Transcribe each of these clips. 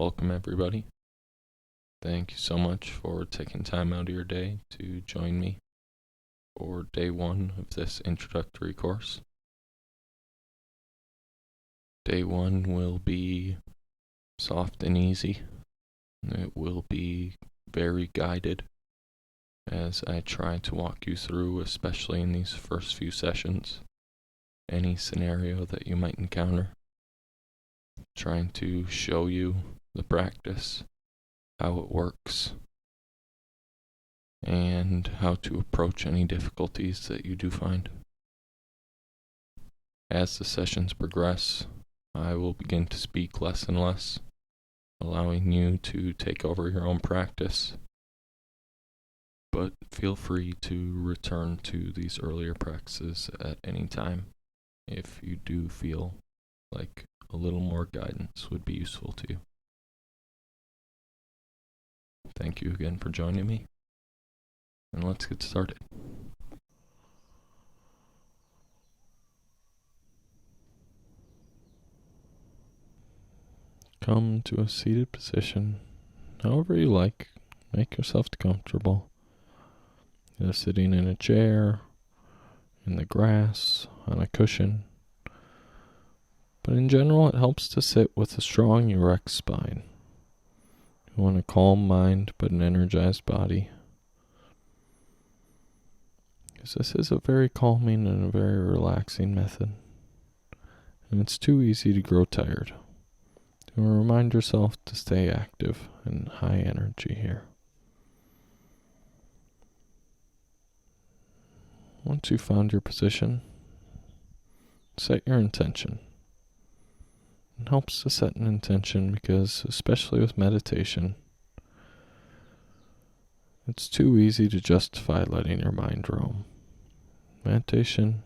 Welcome, everybody. Thank you so much for taking time out of your day to join me for day one of this introductory course. Day one will be soft and easy. It will be very guided as I try to walk you through, especially in these first few sessions, any scenario that you might encounter. Trying to show you the practice, how it works, and how to approach any difficulties that you do find. As the sessions progress, I will begin to speak less and less, allowing you to take over your own practice. But feel free to return to these earlier practices at any time if you do feel like a little more guidance would be useful to you. Thank you again for joining me, and let's get started. Come to a seated position, however you like. Make yourself comfortable. Either sitting in a chair, in the grass, on a cushion. But in general, it helps to sit with a strong, erect spine. You want a calm mind, but an energized body. Because this is a very calming and a very relaxing method. And it's too easy to grow tired. So remind yourself to stay active and high energy here. Once you've found your position, set your intention. It helps to set an intention because, especially with meditation, it's too easy to justify letting your mind roam. Meditation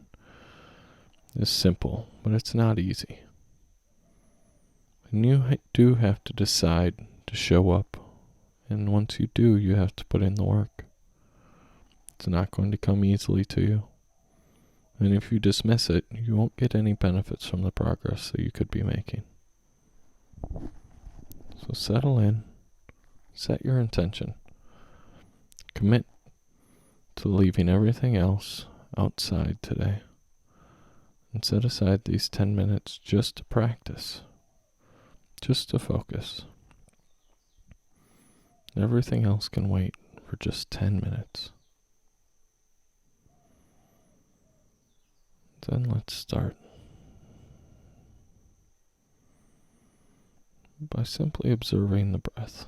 is simple, but it's not easy. And you do have to decide to show up. And once you do, you have to put in the work. It's not going to come easily to you. And if you dismiss it, you won't get any benefits from the progress that you could be making. So settle in, set your intention, commit to leaving everything else outside today, and set aside these 10 minutes just to practice, just to focus. Everything else can wait for just 10 minutes. Then let's start by simply observing the breath.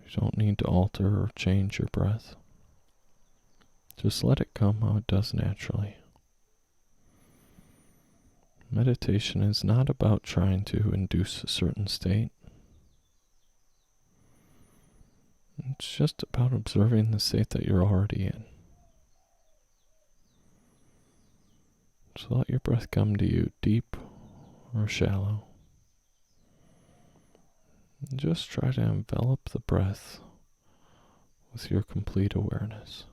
You don't need to alter or change your breath. Just let it come how it does naturally. Meditation is not about trying to induce a certain state. It's just about observing the state that you're already in. So let your breath come to you deep or shallow. And just try to envelop the breath with your complete awareness.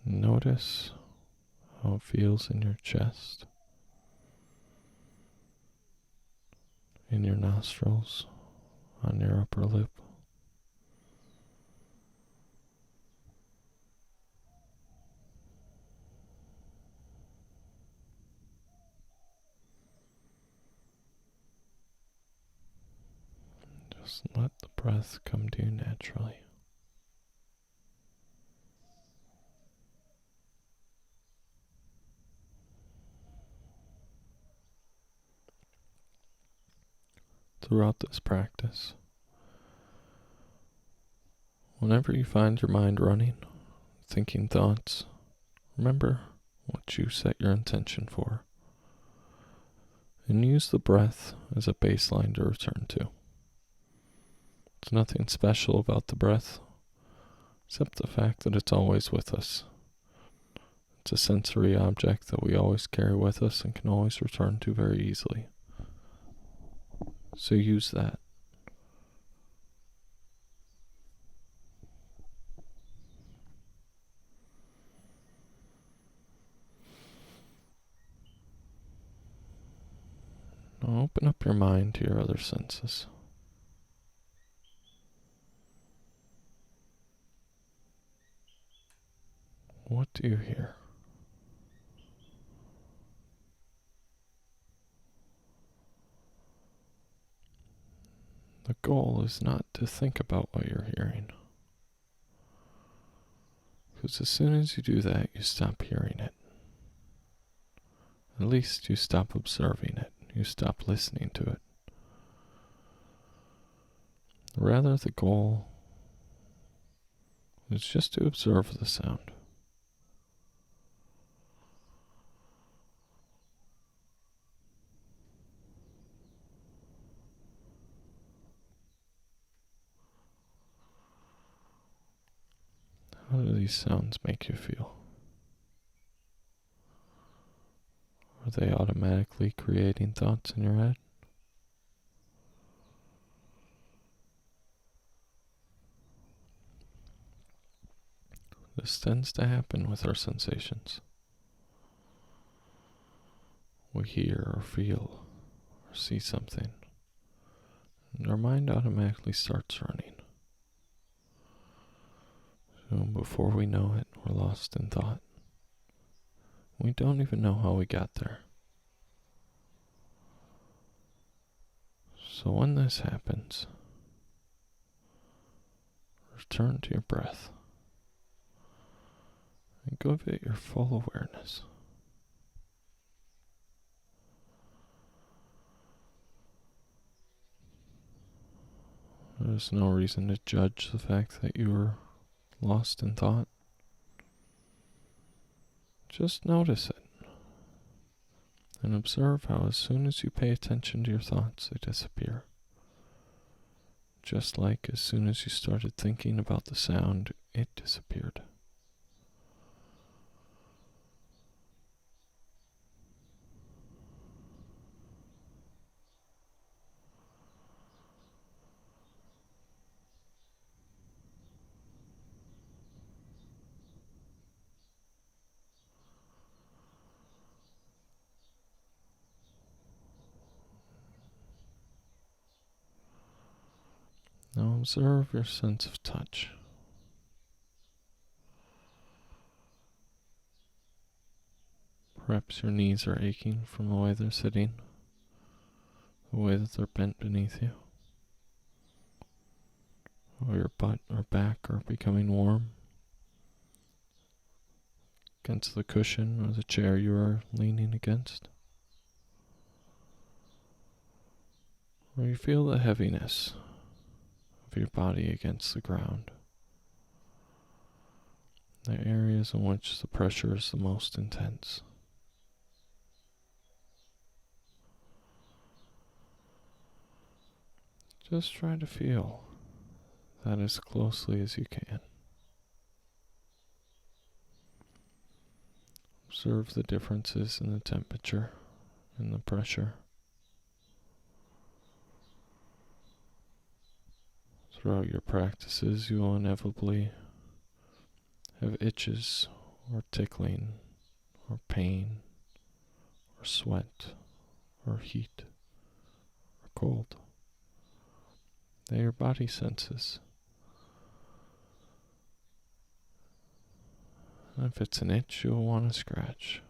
Notice how it feels in your chest, in your nostrils, on your upper lip. Just let the breath come to you naturally. Throughout this practice, whenever you find your mind running, thinking thoughts, remember what you set your intention for, and use the breath as a baseline to return to. There's nothing special about the breath, except the fact that it's always with us. It's a sensory object that we always carry with us and can always return to very easily. So use that. open up your mind to your other senses. What do you hear? The goal is not to think about what you're hearing. Because as soon as you do that, you stop hearing it. At least you stop observing it. You stop listening to it. Rather, the goal is just to observe the sound. How do these sounds make you feel? Are they automatically creating thoughts in your head? This tends to happen with our sensations. We hear or feel or see something, and our mind automatically starts running. So before we know it, we're lost in thought. We don't even know how we got there. So when this happens, return to your breath and give it your full awareness. There's no reason to judge the fact that you were lost in thought. Just notice it and observe how as soon as you pay attention to your thoughts, they disappear. Just like as soon as you started thinking about the sound, it disappeared. Now observe your sense of touch. Perhaps your knees are aching from the way they're sitting, the way that they're bent beneath you, or your butt or back are becoming warm against the cushion or the chair you are leaning against. Or you feel the heaviness of your body against the ground, the areas in which the pressure is the most intense. Just try to feel that as closely as you can. Observe the differences in the temperature and the pressure. Throughout your practices, you will inevitably have itches or tickling or pain or sweat or heat or cold. They are your body senses. And if it's an itch, you will want to scratch.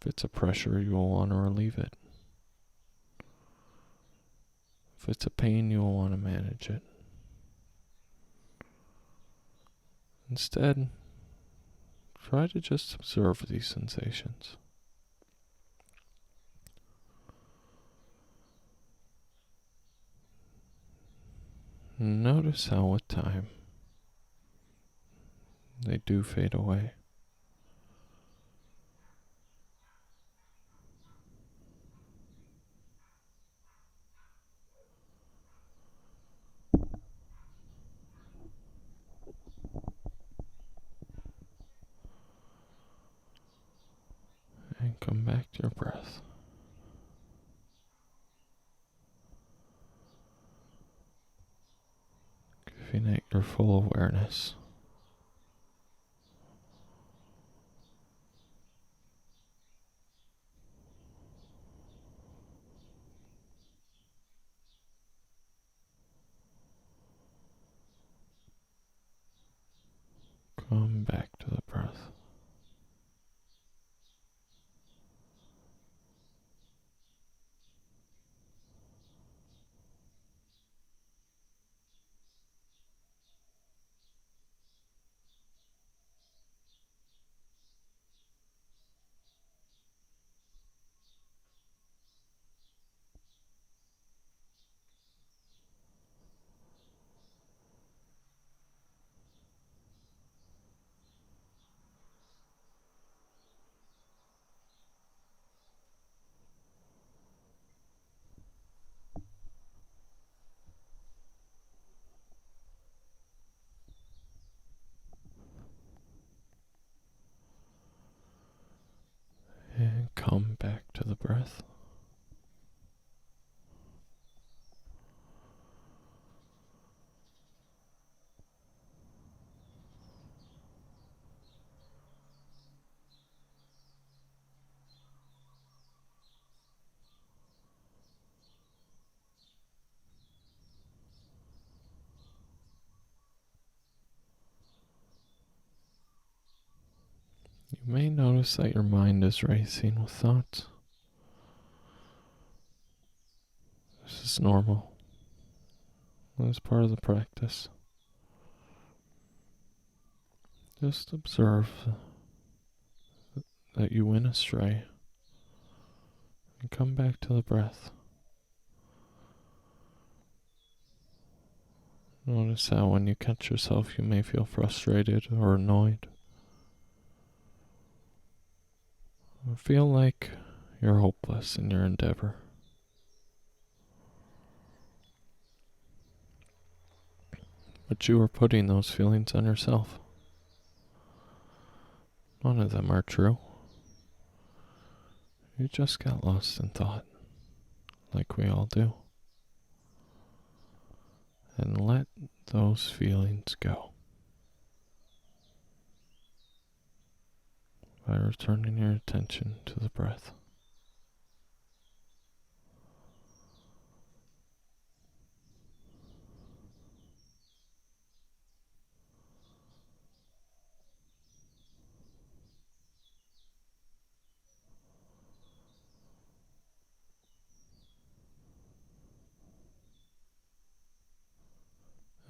If it's a pressure, you will want to relieve it. If it's a pain, you will want to manage it. Instead, try to just observe these sensations. Notice how with time they do fade away. And come back to your breath. Giving it your full awareness. come back to the breath. And come back to the breath. You may notice that your mind is racing with thoughts. This is normal. It's part of the practice. Just observe that you went astray and come back to the breath. Notice how when you catch yourself you may feel frustrated or annoyed. Or feel like you're hopeless in your endeavor. But you are putting those feelings on yourself. None of them are true. You just got lost in thought, like we all do. And let those feelings go by returning your attention to the breath.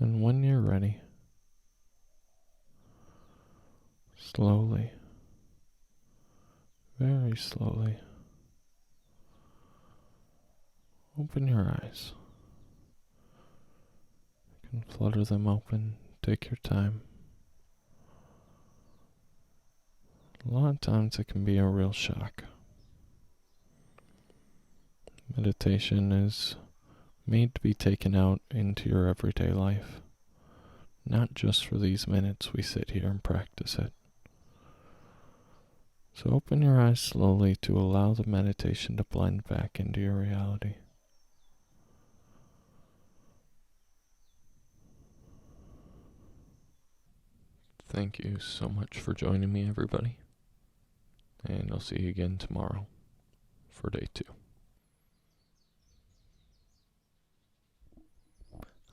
And when you're ready, slowly, very slowly, open your eyes. You can flutter them open, take your time. A lot of times it can be a real shock. Meditation is made to be taken out into your everyday life, not just for these minutes we sit here and practice it. So open your eyes slowly to allow the meditation to blend back into your reality. Thank you so much for joining me, everybody. And I'll see you again tomorrow for day 2.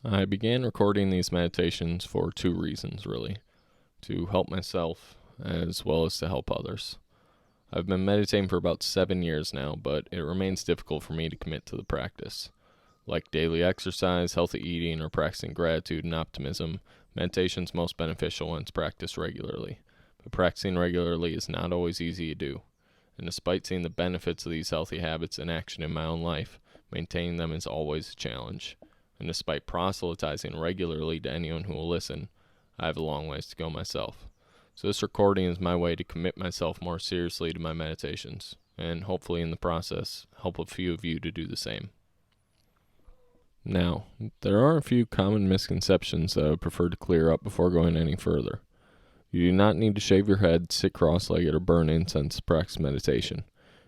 I began recording these meditations for 2 reasons, really. To help myself, as well as to help others. I've been meditating for about 7 years now, but it remains difficult for me to commit to the practice. Like daily exercise, healthy eating, or practicing gratitude and optimism, meditation's most beneficial when it's practiced regularly. But practicing regularly is not always easy to do. And despite seeing the benefits of these healthy habits in action in my own life, maintaining them is always a challenge. And despite proselytizing regularly to anyone who will listen, I have a long ways to go myself. So this recording is my way to commit myself more seriously to my meditations, and hopefully in the process, help a few of you to do the same. Now, there are a few common misconceptions that I would prefer to clear up before going any further. You do not need to shave your head, sit cross-legged, or burn incense to practice meditation.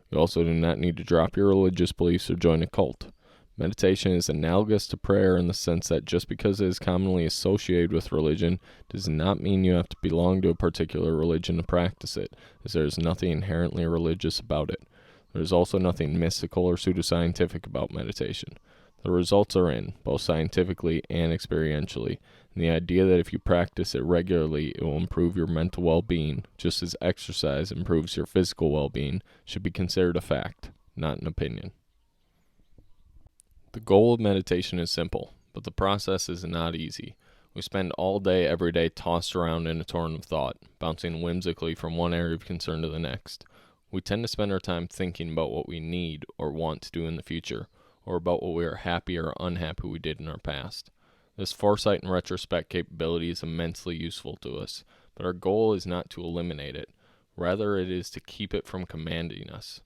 You also do not need to drop your religious beliefs or join a cult. Meditation is analogous to prayer in the sense that just because it is commonly associated with religion does not mean you have to belong to a particular religion to practice it, as there is nothing inherently religious about it. There is also nothing mystical or pseudoscientific about meditation. The results are in, both scientifically and experientially, and And the idea that if you practice it regularly, it will improve your mental well-being, just as exercise improves your physical well-being, should be considered a fact, not an opinion. The goal of meditation is simple, but the process is not easy. We spend all day, every day, tossed around in a torrent of thought, bouncing whimsically from one area of concern to the next. We tend to spend our time thinking about what we need or want to do in the future, or about what we are happy or unhappy we did in our past. This foresight and retrospect capability is immensely useful to us, but our goal is not to eliminate it. Rather, it is to keep it from commanding us.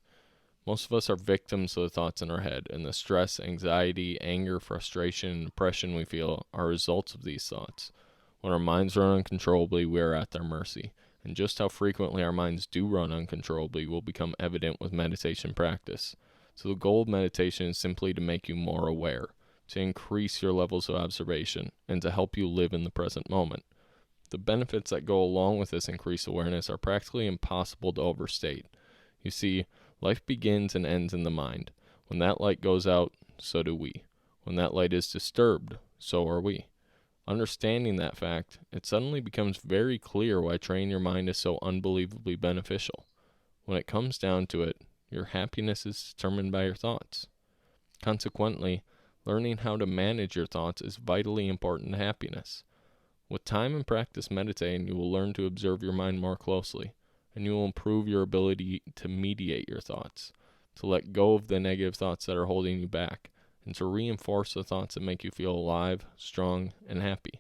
Most of us are victims of the thoughts in our head, and the stress, anxiety, anger, frustration, and depression we feel are results of these thoughts. When our minds run uncontrollably, we are at their mercy, and just how frequently our minds do run uncontrollably will become evident with meditation practice. So the goal of meditation is simply to make you more aware, to increase your levels of observation, and to help you live in the present moment. The benefits that go along with this increased awareness are practically impossible to overstate. You see, life begins and ends in the mind. When that light goes out, so do we. When that light is disturbed, so are we. Understanding that fact, it suddenly becomes very clear why training your mind is so unbelievably beneficial. When it comes down to it, your happiness is determined by your thoughts. Consequently, learning how to manage your thoughts is vitally important to happiness. With time and practice meditating, you will learn to observe your mind more closely, and you will improve your ability to mediate your thoughts, to let go of the negative thoughts that are holding you back, and to reinforce the thoughts that make you feel alive, strong, and happy.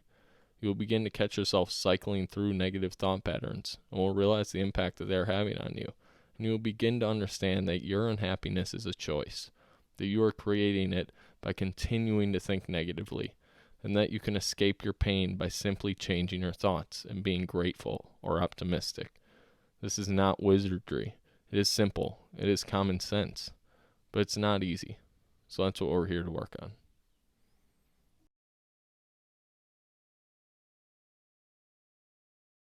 You will begin to catch yourself cycling through negative thought patterns, and will realize the impact that they are having on you, and you will begin to understand that your unhappiness is a choice, that you are creating it by continuing to think negatively, and that you can escape your pain by simply changing your thoughts and being grateful or optimistic. This is not wizardry. It is simple. It is common sense. But it's not easy. So that's what we're here to work on.